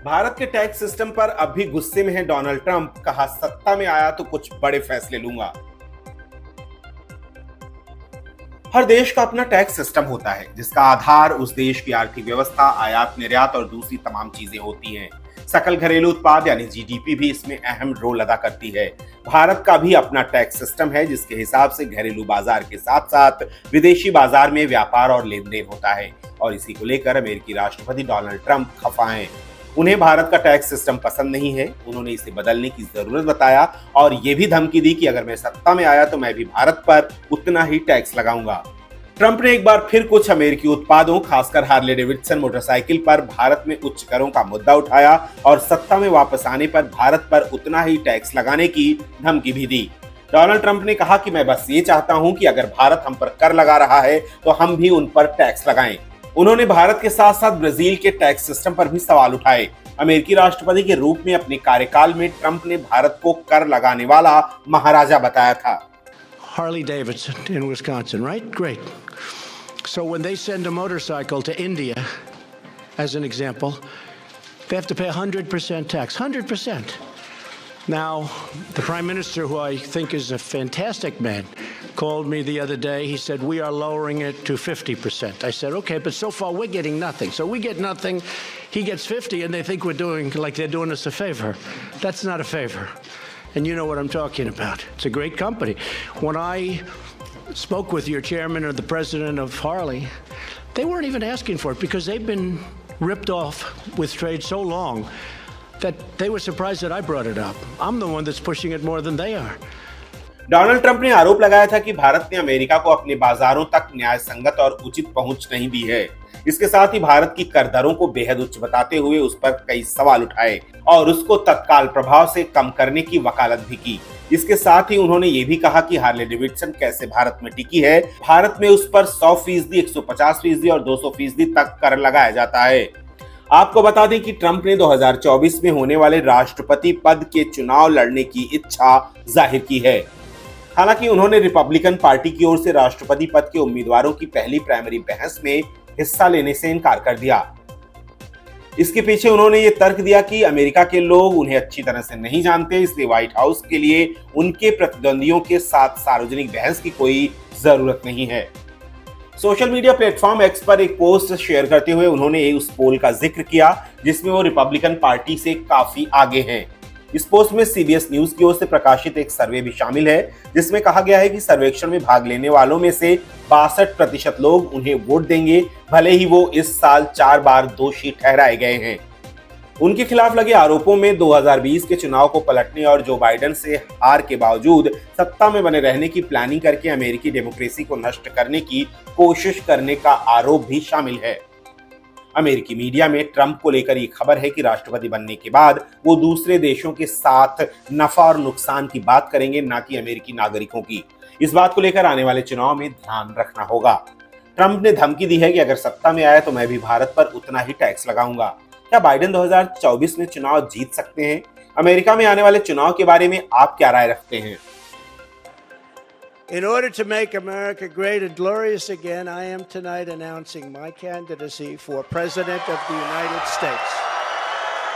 भारत के tax system पर अब भी गुस्से में है डोनाल्ड ट्रंप। कहा, सत्ता में आया तो कुछ बड़े फैसले लूंगा। हर देश का अपना टैक्स सिस्टम होता है जिसका आधार उस देश की आर्थिक व्यवस्था, आयात निर्यात और दूसरी तमाम चीजें होती हैं। सकल घरेलू उत्पाद यानी जीडीपी भी इसमें अहम रोल अदा करती है। भारत का भी अपना टैक्स सिस्टम है जिसके हिसाब से घरेलू बाजार के साथ साथ विदेशी बाजार में व्यापार और लेन देन होता है। और इसी को लेकर अमेरिकी राष्ट्रपति डोनाल्ड ट्रंप खफा हैं। उन्हें भारत का टैक्स सिस्टम पसंद नहीं है। उन्होंने इसे बदलने की जरूरत बताया और ये भी धमकी दी कि अगर मैं सत्ता में आया तो मैं भी भारत पर उतना ही टैक्स लगाऊंगा। ट्रंप ने एक बार फिर कुछ अमेरिकी उत्पादों, खासकर हार्ले डेविडसन मोटरसाइकिल पर भारत में उच्च करों का मुद्दा उठाया और सत्ता में वापस आने पर भारत पर उतना ही टैक्स लगाने की धमकी भी दी। डोनाल्ड ट्रंप ने कहा कि मैं बस ये चाहता हूं कि अगर भारत हम पर कर लगा रहा है तो हम भी उन पर टैक्स लगाएं। उन्होंने भारत के साथ साथ ब्राजील के टैक्स सिस्टम पर भी सवाल उठाए। अमेरिकी राष्ट्रपति के रूप में अपने कार्यकाल में ट्रंप ने भारत को कर लगाने वाला महाराजा बताया था। Harley Davidson in Wisconsin, right? Great. So when they send a motorcycle to India, as an example, they have to pay 100% tax. 100%. Now, the Prime Minister, who I think is a fantastic man, called me the other day. He said, we are lowering it to 50%. I said, okay, but so far we're getting nothing. So we get nothing, he gets 50, and they think we're doing, like they're doing us a favor. That's not a favor. And you know what I'm talking about. It's a great company. When I spoke with your chairman or the president of Harley, they weren't even asking for it because they've been ripped off with trade so long that they were surprised that I brought it up. I'm the one that's pushing it more than they are. Donald Trump ने आरोप लगाया था कि भारत ने America को अपने बाजारों तक न्याय संगत और उचित पहुंच नहीं दी है। इसके साथ ही भारत की कर दरों को बेहद उच्च बताते हुए उस पर कई सवाल उठाए और उसको तत्काल प्रभाव से कम करने की वकालत भी की। इसके साथ ही उन्होंने ये भी कहा कि हार्ले डेविडसन कैसे भारत में टिकी है। भारत में उस पर 100%, 150% और 200% तक कर लगाया जाता है। आपको बता दें कि ट्रंप ने 2024 में होने वाले राष्ट्रपति पद के चुनाव लड़ने की इच्छा जाहिर की है। हालांकि उन्होंने रिपब्लिकन पार्टी की ओर से राष्ट्रपति पद के उम्मीदवारों की पहली प्राइमरी बहस में हिस्सा लेने से इनकार कर दिया। इसके पीछे उन्होंने ये तर्क दिया कि अमेरिका के लोग उन्हें अच्छी तरह से नहीं जानते, इसलिए व्हाइट हाउस के लिए उनके प्रतिद्वंदियों के साथ सार्वजनिक बहस की कोई जरूरत नहीं है। सोशल मीडिया प्लेटफॉर्म एक्स पर एक पोस्ट शेयर करते हुए उन्होंने उस पोल का जिक्र किया जिसमें वो रिपब्लिकन पार्टी से काफी आगे हैं। इस पोस्ट में सीबीएस न्यूज की ओर से प्रकाशित एक सर्वे भी शामिल है जिसमें कहा गया है कि सर्वेक्षण में भाग लेने वालों में से 62% लोग उन्हें वोट देंगे, भले ही वो इस साल 4 बार दोषी ठहराए गए हैं। उनके खिलाफ लगे आरोपों में 2020 के चुनाव को पलटने और जो बाइडेन से हार के बावजूद सत्ता में बने रहने की प्लानिंग करके अमेरिकी डेमोक्रेसी को नष्ट करने की कोशिश करने का आरोप भी शामिल है। अमेरिकी मीडिया में ट्रंप को लेकर ये खबर है कि राष्ट्रपति बनने के बाद वो दूसरे देशों के साथ नफा और नुकसान की बात करेंगे, ना कि अमेरिकी नागरिकों की। इस बात को लेकर आने वाले चुनाव में ध्यान रखना होगा। ट्रंप ने धमकी दी है कि अगर सत्ता में आया तो मैं भी भारत पर उतना ही टैक्स लगाऊंगा। क्या बाइडेन 2024 में चुनाव जीत सकते हैं? अमेरिका में आने वाले चुनाव के बारे में आप क्या राय रखते हैं? In order to make America great and glorious again, I am tonight announcing my candidacy for President of the United States.